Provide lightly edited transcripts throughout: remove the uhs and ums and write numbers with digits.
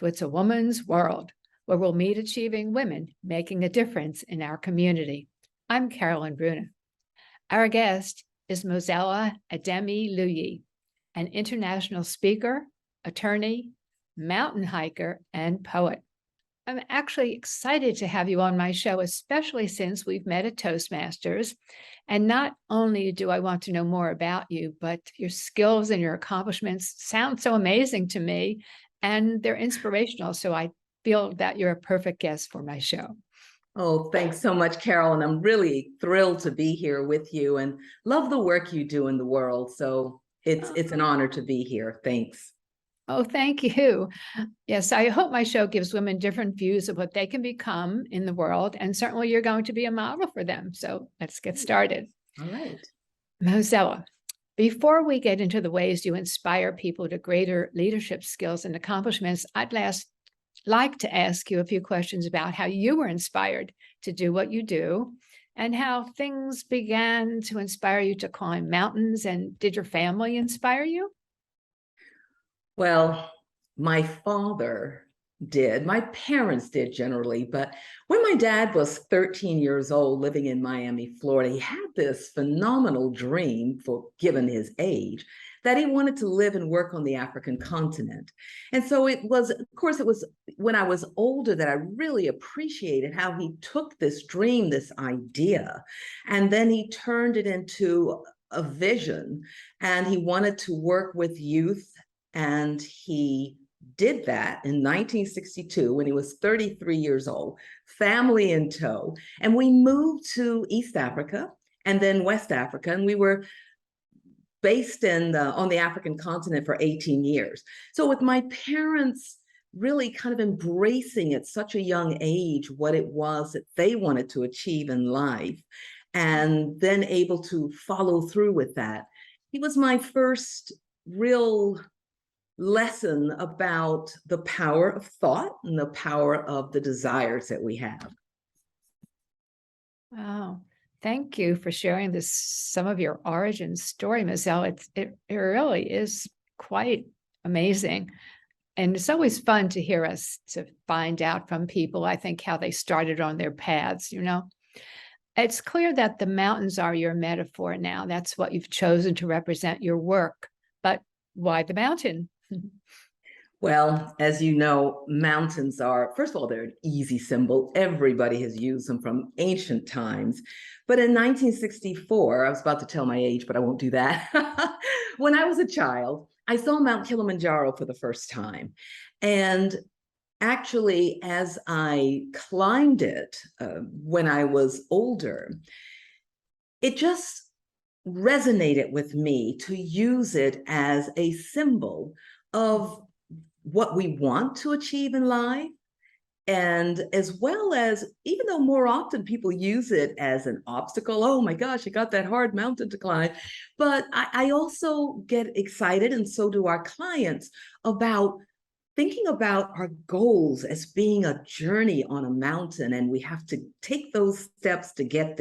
to It's a Woman's World, where we'll meet achieving women making a difference in our community. I'm Carolyn Bruna. Our guest is Mozella Ademiluyi, an international speaker, attorney, mountain hiker, and poet. I'm actually excited to have you on my show, especially since we've met at Toastmasters. And not only do I want to know more about you, but your skills and your accomplishments sound so amazing to me, and they're inspirational. So I feel that you're a perfect guest for my show. Oh, thanks so much, Carol. And I'm really thrilled to be here with you and love the work you do in the world. So it's an honor to be here. Thanks. Oh, thank you. Yes, I hope my show gives women different views of what they can become in the world. And certainly you're going to be a model for them. So let's get started. All right. Mozella, before we get into the ways you inspire people to greater leadership skills and accomplishments, I'd like to ask you a few questions about how you were inspired to do what you do and how things began to inspire you to climb mountains. And did your family inspire you? Well, my father did. My parents did generally. But when my dad was 13 years old, living in Miami, Florida, he had this phenomenal dream, given his age, that he wanted to live and work on the African continent. And so it was when I was older that I really appreciated how he took this dream, this idea, and then he turned it into a vision. And he wanted to work with youth. And he did that in 1962 when he was 33 years old, family in tow. And we moved to East Africa and then West Africa. And we were based on the African continent for 18 years. So with my parents really kind of embracing at such a young age what it was that they wanted to achieve in life, and then able to follow through with that, he was my first real lesson about the power of thought and the power of the desires that we have. Wow. Thank you for sharing some of your origin story, Mozella. It really is quite amazing. And it's always fun to hear us to find out from people, I think, how they started on their paths, It's clear that the mountains are your metaphor now. That's what you've chosen to represent your work. But why the mountain? Well, as you know, mountains are, first of all, they're an easy symbol. Everybody has used them from ancient times. But in 1964, I was about to tell my age, but I won't do that. When I was a child, I saw Mount Kilimanjaro for the first time. And actually, as I climbed it when I was older, it just resonated with me to use it as a symbol of what we want to achieve in life. And as well as, even though more often people use it as an obstacle, oh my gosh, I got that hard mountain to climb. But I also get excited, and so do our clients, about thinking about our goals as being a journey on a mountain, and we have to take those steps to get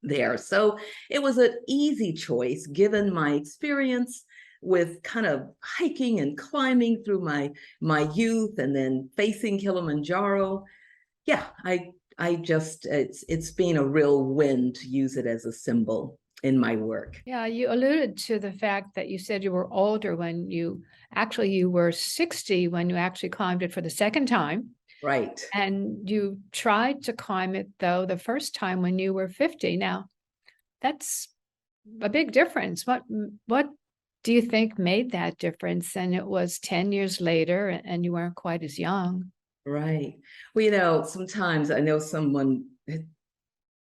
there. So it was an easy choice given my experience with kind of hiking and climbing through my youth and then facing Kilimanjaro. Yeah, I just, it's been a real win to use it as a symbol in my work. Yeah, you alluded to the fact that you said you were older when you were 60 when you actually climbed it for the second time. Right. And you tried to climb it, though, the first time when you were 50. Now, that's a big difference. What do you think made that difference? And it was 10 years later and you weren't quite as young. Right. Well, sometimes I know someone had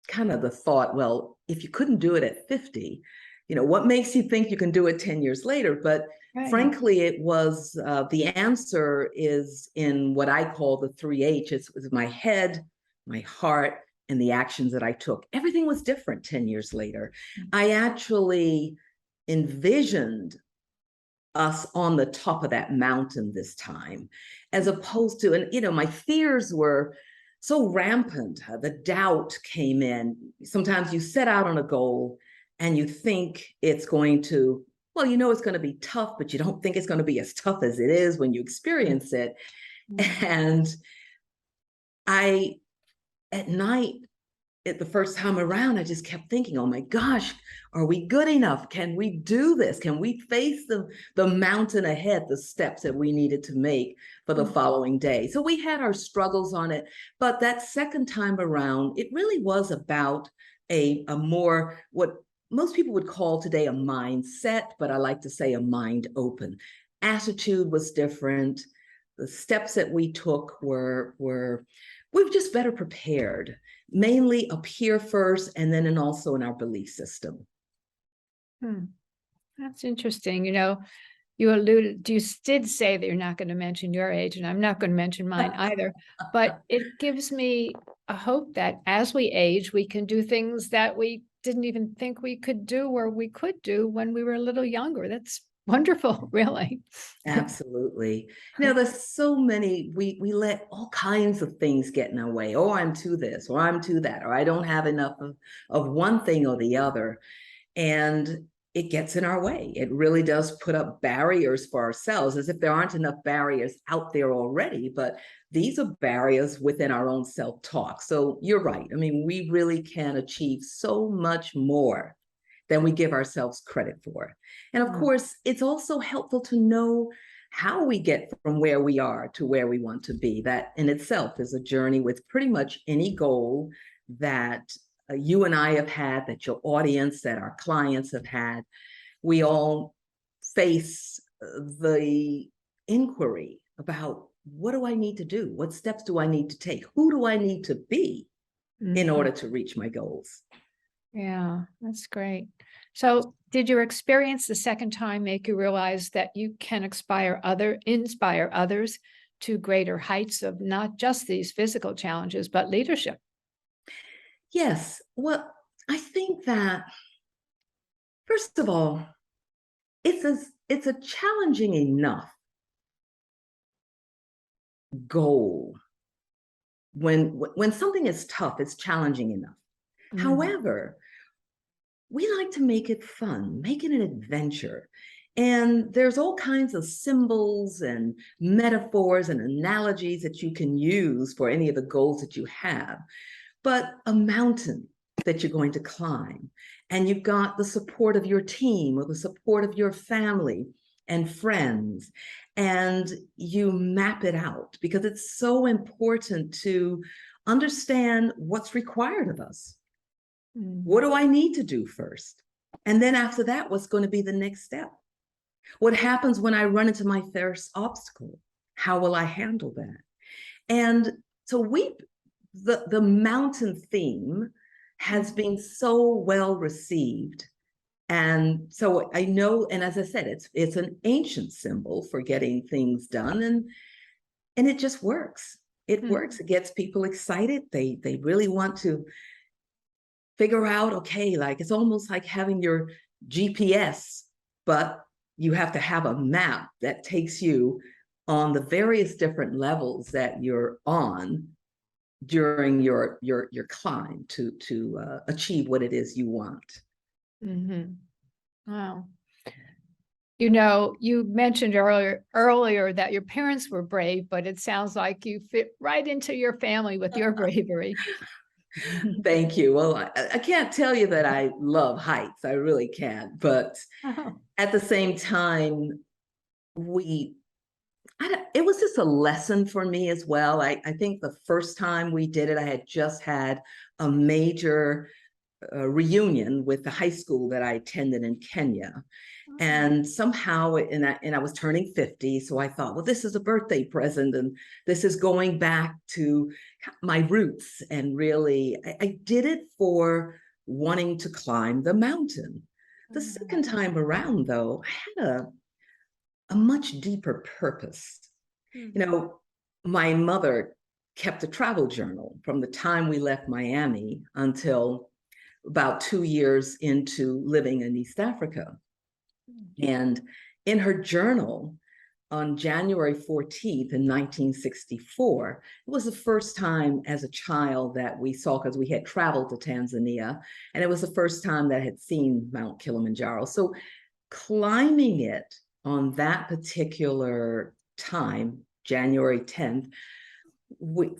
kind of the thought, well, if you couldn't do it at 50, what makes you think you can do it 10 years later? But frankly, it was the answer is in what I call the 3H. It was my head, my heart, and the actions that I took. Everything was different 10 years later. I actually envisioned us on the top of that mountain this time, as opposed to, and my fears were so rampant. The doubt came in. Sometimes you set out on a goal and you think it's going to, it's going to be tough, but you don't think it's going to be as tough as it is when you experience it. And at night, the first time around, I just kept thinking, oh my gosh, are we good enough? Can we do this? Can we face the mountain ahead, the steps that we needed to make for the following day? So we had our struggles on it, but that second time around, it really was about a more, what most people would call today a mindset, but I like to say a mind open. Attitude was different. The steps that we took were we were just better prepared, mainly up here first, and then also in our belief system. That's interesting. You did say that you're not going to mention your age, and I'm not going to mention mine either, but it gives me a hope that as we age, we can do things that we didn't even think we could do or we could do when we were a little younger. That's wonderful, really. Absolutely. There's so many, we let all kinds of things get in our way. Oh, I'm too this, or I'm too that, or I don't have enough of one thing or the other. And it gets in our way. It really does put up barriers for ourselves, as if there aren't enough barriers out there already, but these are barriers within our own self-talk. So you're right. I mean, we really can achieve so much more than we give ourselves credit for. And of course, it's also helpful to know how we get from where we are to where we want to be. That in itself is a journey with pretty much any goal that you and I have had, that your audience, that our clients have had. We all face the inquiry about, what do I need to do? What steps do I need to take? Who do I need to be in order to reach my goals? Yeah, that's great. So did your experience the second time make you realize that you can inspire others to greater heights of not just these physical challenges, but leadership? Yes. Well, I think that, first of all, it's a challenging enough goal. When something is tough, it's challenging enough. However, we like to make it fun, make it an adventure. And there's all kinds of symbols and metaphors and analogies that you can use for any of the goals that you have. But a mountain that you're going to climb, and you've got the support of your team or the support of your family and friends, and you map it out, because it's so important to understand what's required of us. What do I need to do first? And then after that, what's going to be the next step? What happens when I run into my first obstacle? How will I handle that? And so the mountain theme has been so well received. And so I know, and as I said, it's an ancient symbol for getting things done, and it just works. It works. It gets people excited. They really want to figure out, okay, like it's almost like having your GPS, but you have to have a map that takes you on the various different levels that you're on during your climb to achieve what it is you want. Wow. You mentioned earlier that your parents were brave, but it sounds like you fit right into your family with your bravery. Thank you. Well, I can't tell you that I love heights. I really can't. But at the same time, it was just a lesson for me as well. I think the first time we did it, I had just had a major reunion with the high school that I attended in Kenya. And somehow, and I was turning 50, so I thought, well, this is a birthday present, and this is going back to my roots. And really, I did it for wanting to climb the mountain. The second time around, though, I had a much deeper purpose. My mother kept a travel journal from the time we left Miami until about 2 years into living in East Africa. And in her journal, on January 14th in 1964, it was the first time as a child that we saw, because we had traveled to Tanzania, and it was the first time that I had seen Mount Kilimanjaro. So climbing it on that particular time, January 10th,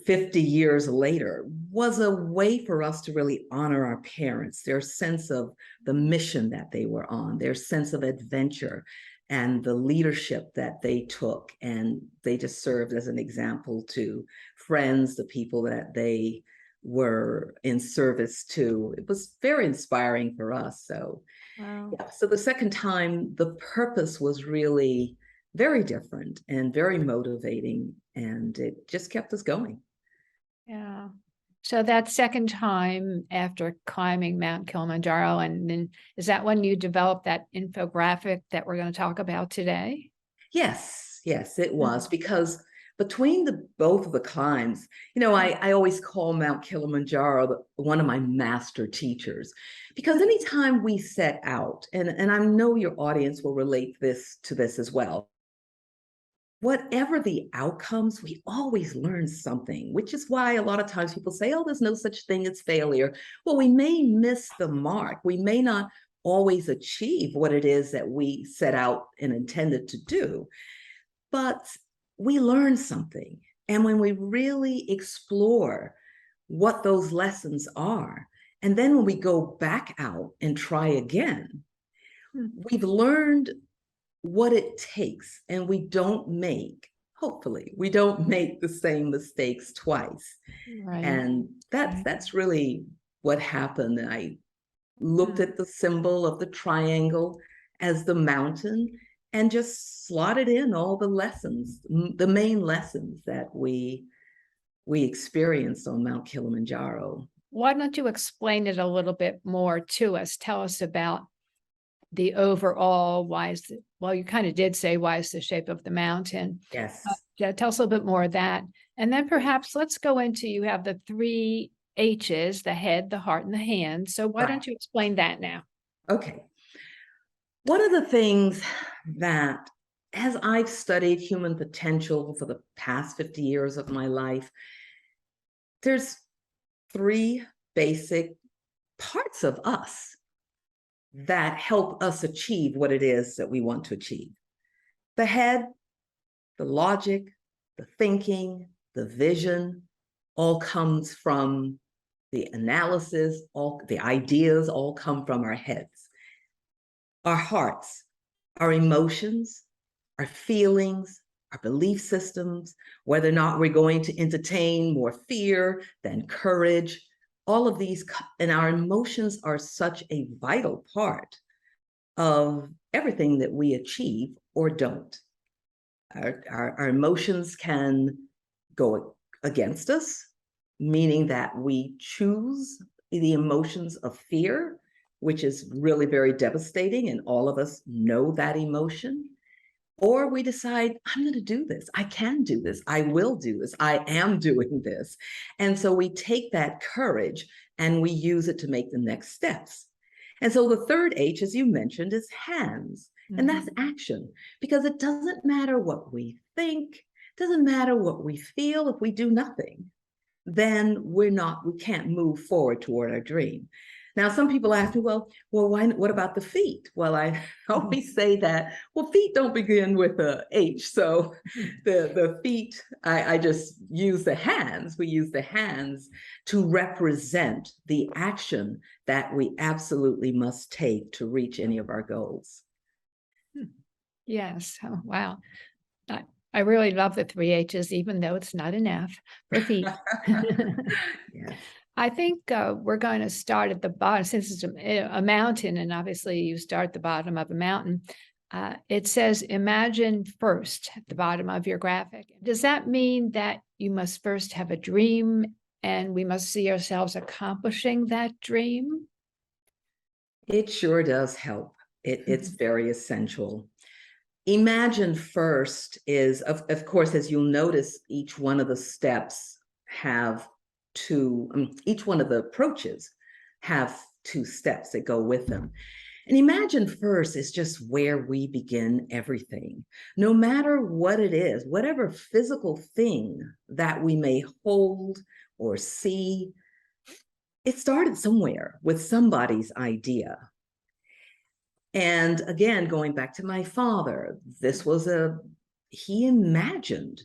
50 years later, was a way for us to really honor our parents, their sense of the mission that they were on, their sense of adventure, and the leadership that they took. And they just served as an example to friends, the people that they were in service to. It was very inspiring for us. So, Wow. yeah. So the second time, the purpose was really very different and very motivating, and it just kept us going. Yeah. So that second time after climbing Mount Kilimanjaro, and then is that when you developed that infographic that we're going to talk about today? Yes, yes, it was, because between both of the climbs, I always call Mount Kilimanjaro one of my master teachers, because anytime we set out, and I know your audience will relate to this as well, whatever the outcomes, we always learn something, which is why a lot of times people say, oh, there's no such thing as failure. Well, we may miss the mark. We may not always achieve what it is that we set out and intended to do, but we learn something. And when we really explore what those lessons are, and then when we go back out and try again, we've learned what it takes, and hopefully we don't make the same mistakes twice. Right. And that's really what happened. I looked at the symbol of the triangle as the mountain and just slotted in all the lessons, the main lessons that we experienced on Mount Kilimanjaro. Why don't you explain it a little bit more to us? Tell us about the overall, well, you kind of did say why is the shape of the mountain. Yes. Yeah, tell us a little bit more of that. And then perhaps let's go into, you have the 3 H's, the head, the heart, and the hand. So why don't you explain that now? Okay. One of the things that, as I've studied human potential for the past 50 years of my life, there's 3 basic parts of us that help us achieve what it is that we want to achieve. The head, the logic, the thinking, the vision, all comes from the analysis, all the ideas all come from our heads. Our hearts, our emotions, our feelings, our belief systems, whether or not we're going to entertain more fear than courage, all of these, and our emotions are such a vital part of everything that we achieve or don't. Our emotions can go against us, meaning that we choose the emotions of fear, which is really very devastating, and all of us know that emotion. Or we decide, I'm going to do this. I can do this. I will do this. I am doing this. And so we take that courage and we use it to make the next steps. And so the third H, as you mentioned, is hands. And that's action, because it doesn't matter what we think, doesn't matter what we feel. If we do nothing, then we can't move forward toward our dream. Now, some people ask me, well, what about the feet? Well, I always say that, well, feet don't begin with a H. So the feet, I just use the hands. We use the hands to represent the action that we absolutely must take to reach any of our goals. Yes. Oh, wow. I really love the 3 H's, even though it's not an F for feet. Yes. I think we're going to start at the bottom, since it's a mountain, and obviously you start at the bottom of a mountain. It says, imagine first at the bottom of your graphic. Does that mean that you must first have a dream and we must see ourselves accomplishing that dream? It sure does help. It's very essential. Imagine first is, of course, as you'll notice, each one of the steps have each one of the approaches have 2 steps that go with them. And imagine first is just where we begin everything. No matter what it is, whatever physical thing that we may hold or see, it started somewhere with somebody's idea. And again, going back to my father, he imagined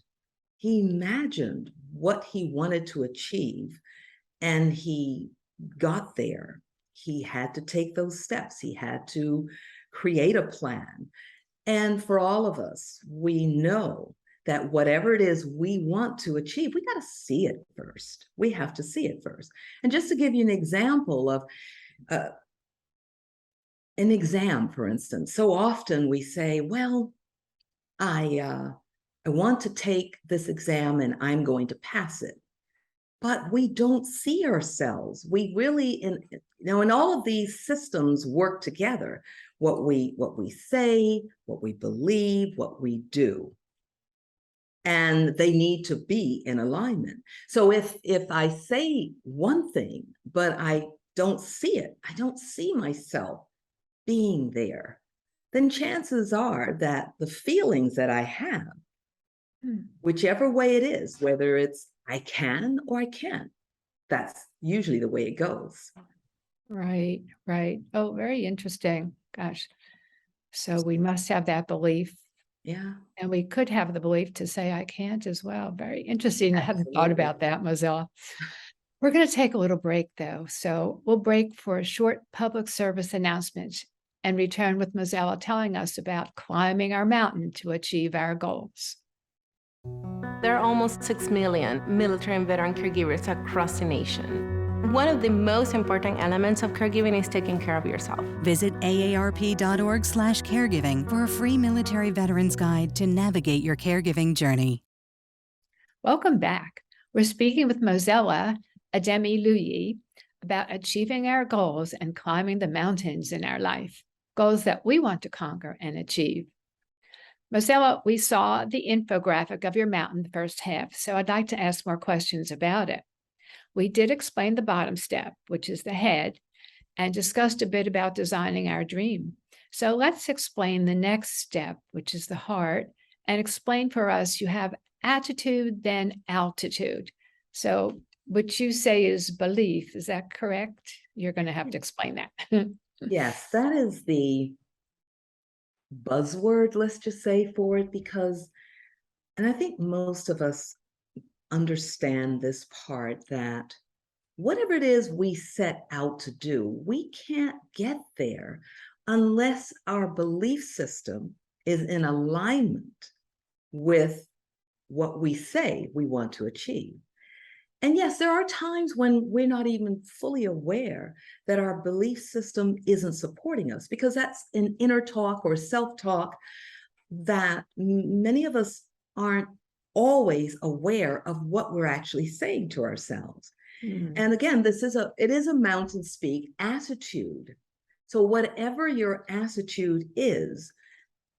He imagined what he wanted to achieve, and he got there. He had to take those steps. He had to create a plan. And for all of us, we know that whatever it is we want to achieve, we got to see it first. We have to see it first. And just to give you an example of an exam, for instance, so often we say, well, I want to take this exam and I'm going to pass it. But we don't see ourselves. We really, and all of these systems work together. What we say, what we believe, what we do, and they need to be in alignment. So if I say one thing, but I don't see it, I don't see myself being there, then chances are that the feelings that I have, whichever way it is, whether it's I can or I can't, that's usually the way it goes. Right, right. Oh, very interesting. Gosh. So we must have that belief. Yeah. And we could have the belief to say I can't as well. Very interesting. I hadn't thought Absolutely. about that, Mozella. We're going to take a little break though. So we'll break for a short public service announcement and return with Mozella telling us about climbing our mountain to achieve our goals. There are almost 6 million military and veteran caregivers across the nation. One of the most important elements of caregiving is taking care of yourself. Visit aarp.org/caregiving for a free military veterans guide to navigate your caregiving journey. Welcome back. We're speaking with Mozella Ademiluyi about achieving our goals and climbing the mountains in our life, goals that we want to conquer and achieve. Mozella, we saw the infographic of your mountain the first half, so I'd like to ask more questions about it. We did explain the bottom step, which is the head, and discussed a bit about designing our dream. So let's explain the next step, which is the heart, and explain for us you have attitude, then altitude. So what you say is belief, is that correct? You're going to have to explain that. Yes, that is the buzzword, let's just say, for it, because, and I think most of us understand this part, that whatever it is we set out to do, we can't get there unless our belief system is in alignment with what we say we want to achieve. And yes, there are times when we're not even fully aware that our belief system isn't supporting us, because that's an inner talk or self-talk that many of us aren't always aware of what we're actually saying to ourselves. And again, it is a mountain speak attitude. So whatever your attitude is,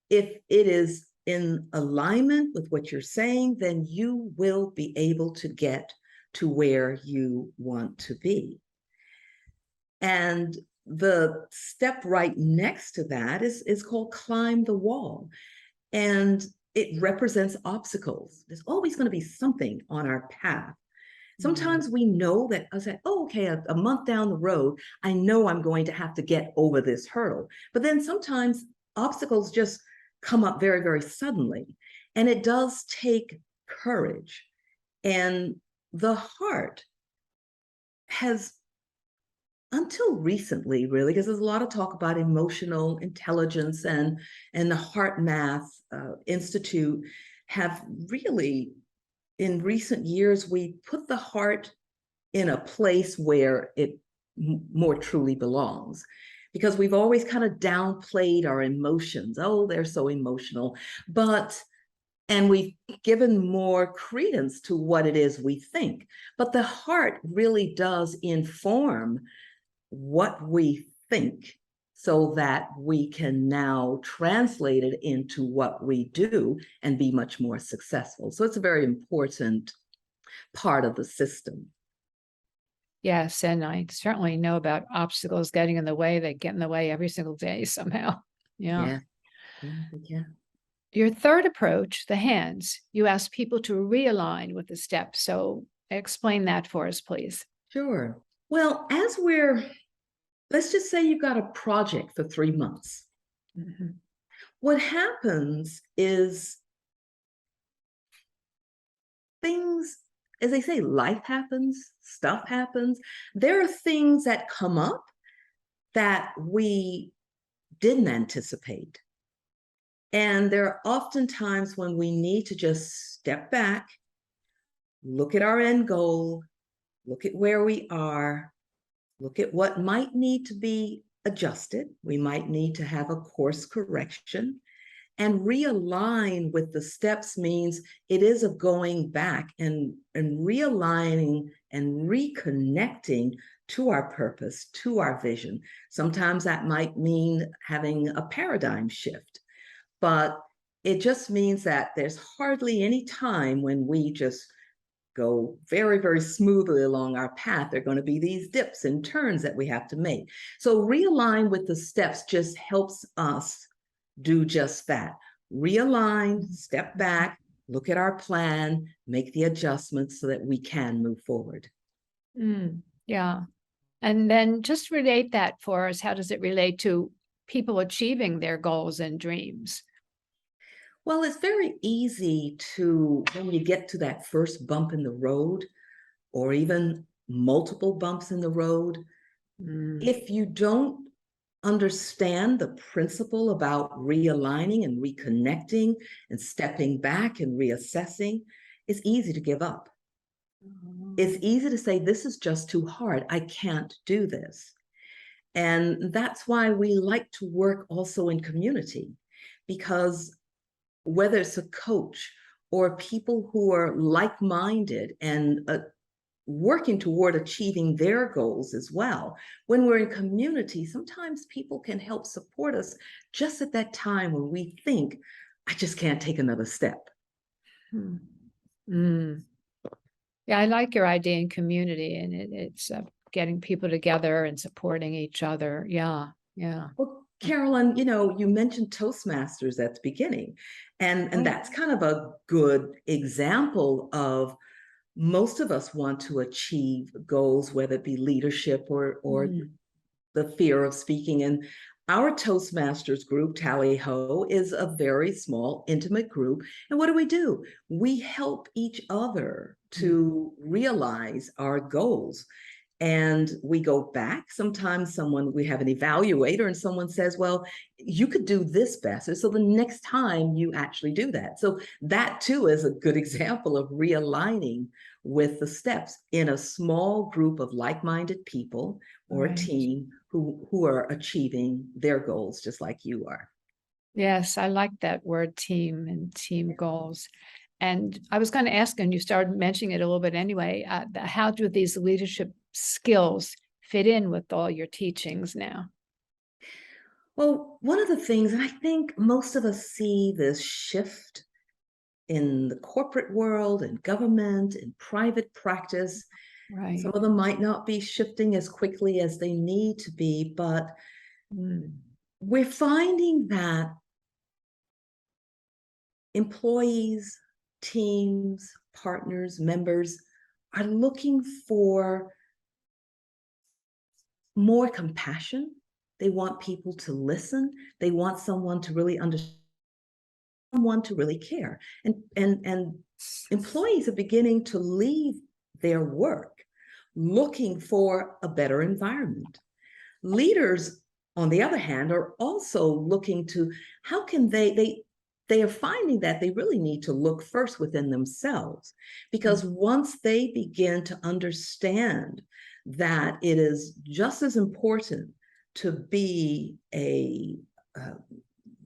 if it is in alignment with what you're saying, then you will be able to get to where you want to be. And the step right next to that is called climb the wall. And it represents obstacles. There's always going to be something on our path. Sometimes we know that, I say, oh, okay, a month down the road, I know I'm going to have to get over this hurdle. But then sometimes obstacles just come up very, very suddenly. And it does take courage. And the heart has, until recently, really, because there's a lot of talk about emotional intelligence, and the Heart Math Institute have really, in recent years, we put the heart in a place where it more truly belongs, because we've always kind of downplayed our emotions. Oh, they're so emotional. And we've given more credence to what it is we think. But the heart really does inform what we think, so that we can now translate it into what we do and be much more successful. So it's a very important part of the system. Yes, and I certainly know about obstacles getting in the way. They get in the way every single day somehow. Yeah. Yeah. Your third approach, the hands, you ask people to realign with the steps. So explain that for us, please. Sure. Well, let's just say you've got a project for 3 months. What happens is things, as they say, life happens, stuff happens. There are things that come up that we didn't anticipate. And there are often times when we need to just step back, look at our end goal, look at where we are, look at what might need to be adjusted. We might need to have a course correction, and realign with the steps means it is a going back and realigning and reconnecting to our purpose, to our vision. Sometimes that might mean having a paradigm shift, but it just means that there's hardly any time when we just go very, very smoothly along our path. There are going to be these dips and turns that we have to make. So realign with the steps just helps us do just that. Realign, step back, look at our plan, make the adjustments so that we can move forward. Yeah. And then just relate that for us. How does it relate to people achieving their goals and dreams? Well, it's very easy to, when you get to that first bump in the road, or even multiple bumps in the road, if you don't understand the principle about realigning and reconnecting and stepping back and reassessing, it's easy to give up. It's easy to say, this is just too hard. I can't do this. And that's why we like to work also in community, because whether it's a coach or people who are like-minded and working toward achieving their goals as well, when we're in community, sometimes people can help support us just at that time when we think, I just can't take another step. Yeah, I like your idea in community, and it's getting people together and supporting each other. Yeah. Well, Carolyn, you mentioned Toastmasters at the beginning, and that's kind of a good example of most of us want to achieve goals, whether it be leadership or the fear of speaking. And our Toastmasters group, Tally Ho, is a very small, intimate group. And what do? We help each other to realize our goals. And we go back. Sometimes we have an evaluator and someone says, well, you could do this better. So the next time you actually do that. So that too is a good example of realigning with the steps in a small group of like-minded people or a team who are achieving their goals just like you are. Yes, I like that word, team and team goals. And I was going to ask, and you started mentioning it a little bit anyway, how do these leadership skills fit in with all your teachings now? Well, one of the things, and I think most of us see this shift in the corporate world, in government, in private practice. Right. Some of them might not be shifting as quickly as they need to be, but we're finding that employees, teams, partners, members are looking for more compassion. They want people to listen. They want someone to really understand, someone to really care. And employees are beginning to leave their work looking for a better environment. Leaders, on the other hand, are also looking to how can they are finding that they really need to look first within themselves, because once they begin to understand that it is just as important to be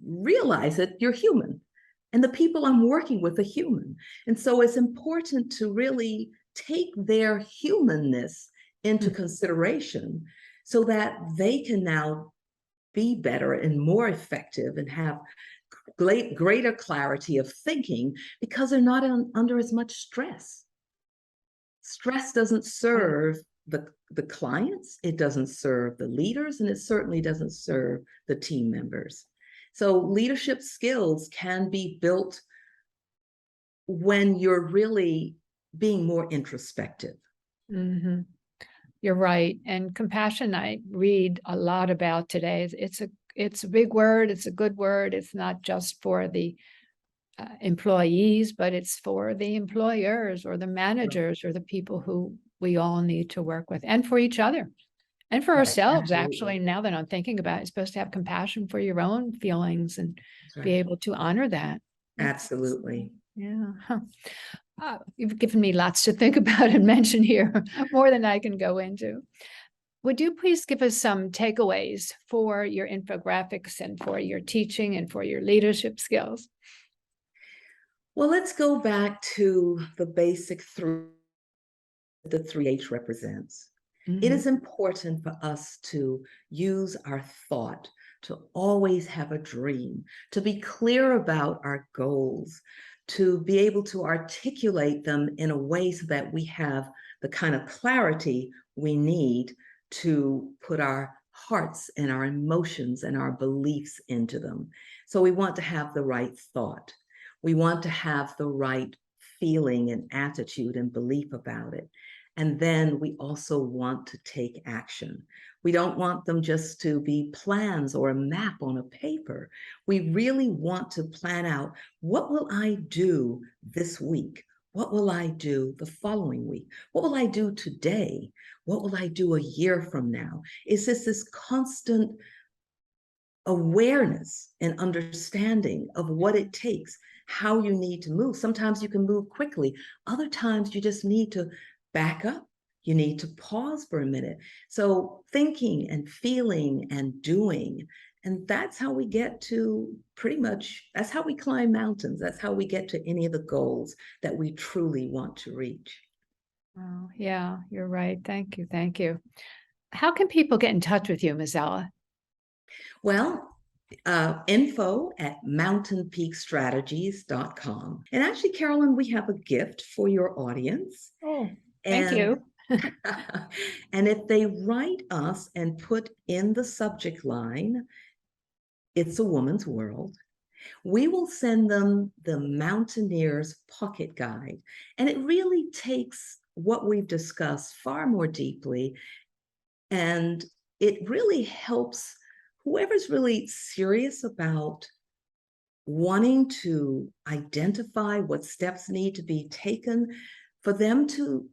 realize that you're human and the people I'm working with are human. And so it's important to really take their humanness into consideration so that they can now be better and more effective and have greater clarity of thinking, because they're not under as much stress. Stress doesn't serve the clients, it doesn't serve the leaders, and it certainly doesn't serve the team members. So leadership skills can be built when you're really being more introspective. You're right. And compassion, I read a lot about today. It's a big word. It's a good word. It's not just for the employees, but it's for the employers or the managers or the people who we all need to work with, and for each other and for Right, ourselves. absolutely. Actually, now that I'm thinking about it, you're supposed to have compassion for your own feelings and That's be right. able to honor that. Absolutely. Yeah. You've given me lots to think about and mention here, more than I can go into. Would you please give us some takeaways for your infographics and for your teaching and for your leadership skills? Well, let's go back to the basic three the 3H represents. It is important for us to use our thought, to always have a dream, to be clear about our goals, to be able to articulate them in a way so that we have the kind of clarity we need to put our hearts and our emotions and our beliefs into them. So we want to have the right thought. We want to have the right feeling and attitude and belief about it. And then we also want to take action. We don't want them just to be plans or a map on a paper. We really want to plan out, what will I do this week? What will I do the following week? What will I do today? What will I do a year from now? It's just this constant awareness and understanding of what it takes, how you need to move. Sometimes you can move quickly. Other times you just need to back up. You need to pause for a minute. So thinking and feeling and doing, and that's how we get to that's how we climb mountains. That's how we get to any of the goals that we truly want to reach. Oh, yeah, you're right. Thank you. Thank you. How can people get in touch with you, Mozella? Well, info at mountainpeakstrategies.com. And actually, Carolyn, we have a gift for your audience. Oh, thank you. And if they write us and put in the subject line, "It's a Woman's World," we will send them the Mountaineer's Pocket Guide. And it really takes what we've discussed far more deeply. And it really helps whoever's really serious about wanting to identify what steps need to be taken, for them to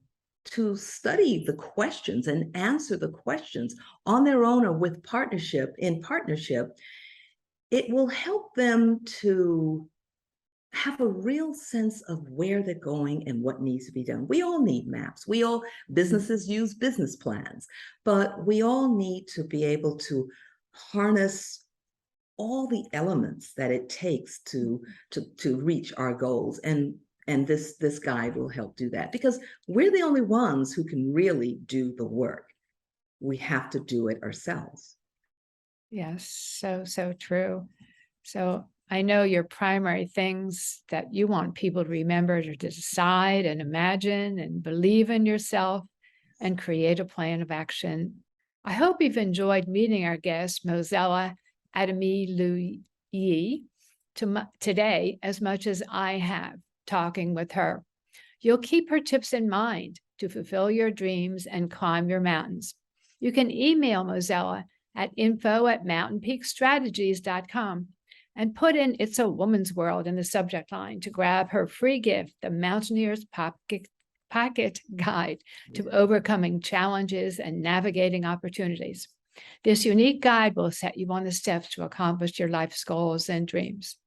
study the questions and answer the questions on their own or in partnership. It will help them to have a real sense of where they're going and what needs to be done. We all need maps. Businesses use business plans, but we all need to be able to harness all the elements that it takes to reach our goals. And this guide will help do that, because we're the only ones who can really do the work. We have to do it ourselves. Yes, so true. So I know your primary things that you want people to remember are to decide and imagine and believe in yourself and create a plan of action. I hope you've enjoyed meeting our guest, Mozella Ademiluyi, today as much as I have talking with her. You'll keep her tips in mind to fulfill your dreams and climb your mountains. You can email Mozella at info@mountainpeakstrategies.com and put in "It's a Woman's World" in the subject line to grab her free gift, the Mountaineer's Pocket Guide to overcoming challenges and navigating opportunities. This unique guide will set you on the steps to accomplish your life's goals and dreams.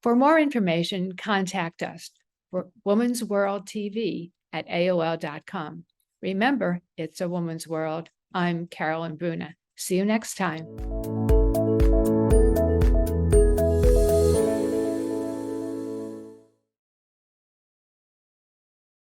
For more information, contact us for Woman's World TV at AOL.com. Remember, it's a woman's world. I'm Carolyn Bruna. See you next time.